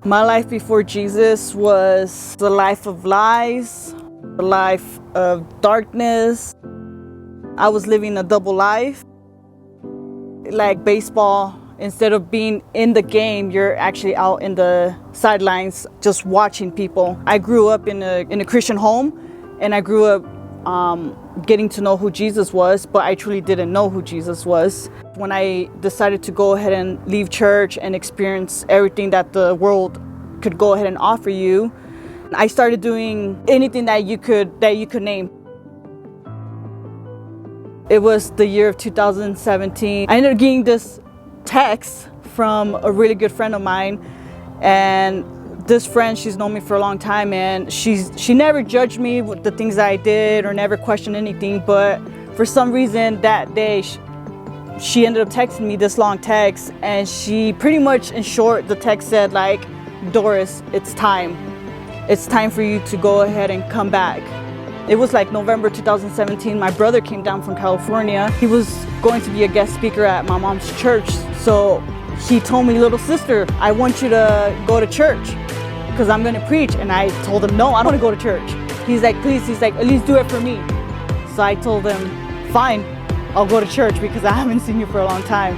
My life before Jesus was the life of lies, the life of darkness. I was living a double life. Like baseball, instead of being in the game, you're actually out in the sidelines just watching people. I grew up in a Christian home, and I grew up getting to know who Jesus was, but I truly didn't know who Jesus was. When I decided to go ahead and leave church and experience everything that the world could go ahead and offer you, I started doing anything that you could name. It was the year of 2017. I ended up getting this text from a really good friend of mine, and this friend, she's known me for a long time, and she never judged me with the things that I did or never questioned anything, but for some reason that day she ended up texting me this long text, and she pretty much, in short, the text said like, Doris, it's time for you to go ahead and come back. It was like November 2017. My brother came down from California. He was going to be a guest speaker at my mom's church. So he told me, little sister, I want you to go to church because I'm going to preach. And I told him, no, I don't want to go to church. He's like, please, he's like, at least do it for me. So I told him, fine, I'll go to church because I haven't seen you for a long time.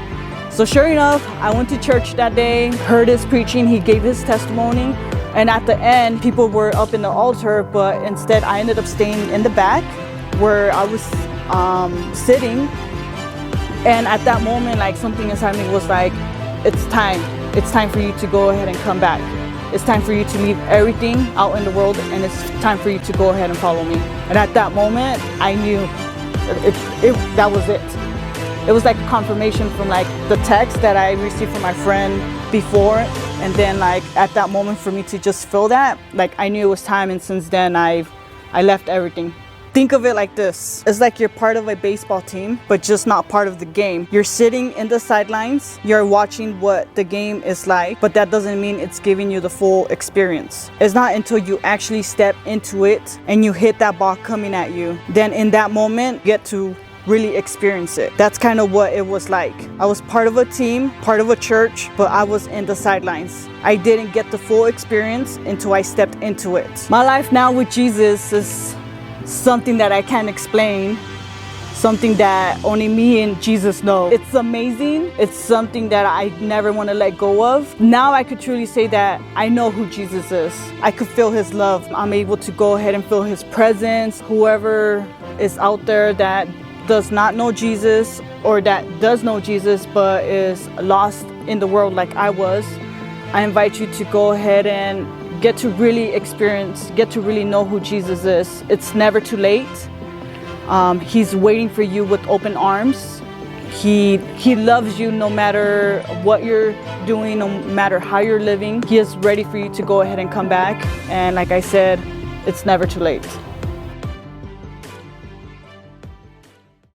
So sure enough, I went to church that day, heard his preaching, he gave his testimony. And at the end, people were up in the altar, but instead I ended up staying in the back where I was sitting. And at that moment, like something inside me was like, it's time for you to go ahead and come back. It's time for you to leave everything out in the world, and it's time for you to go ahead and follow me. And at that moment, I knew that was it. It was like a confirmation from like the text that I received from my friend before, and then like at that moment for me to just feel that, like I knew it was time, and since then I left everything. Think of it like this. It's like you're part of a baseball team, but just not part of the game. You're sitting in the sidelines, you're watching what the game is like, but that doesn't mean it's giving you the full experience. It's not until you actually step into it and you hit that ball coming at you, then in that moment you get to really experience it. That's kind of what it was like. I was part of a team, part of a church, but I was in the sidelines. I didn't get the full experience until I stepped into it. My life now with Jesus is something that I can't explain, something that only me and Jesus know. It's amazing. It's something that I never want to let go of. Now I could truly say that I know who Jesus is. I could feel his love. I'm able to go ahead and feel his presence. Whoever is out there that does not know Jesus, or that does know Jesus but is lost in the world like I was, I invite you to go ahead and get to really experience, get to really know who Jesus is. It's never too late. He's waiting for you with open arms. He loves you no matter what you're doing, no matter how you're living. He is ready for you to go ahead and come back. And like I said, it's never too late.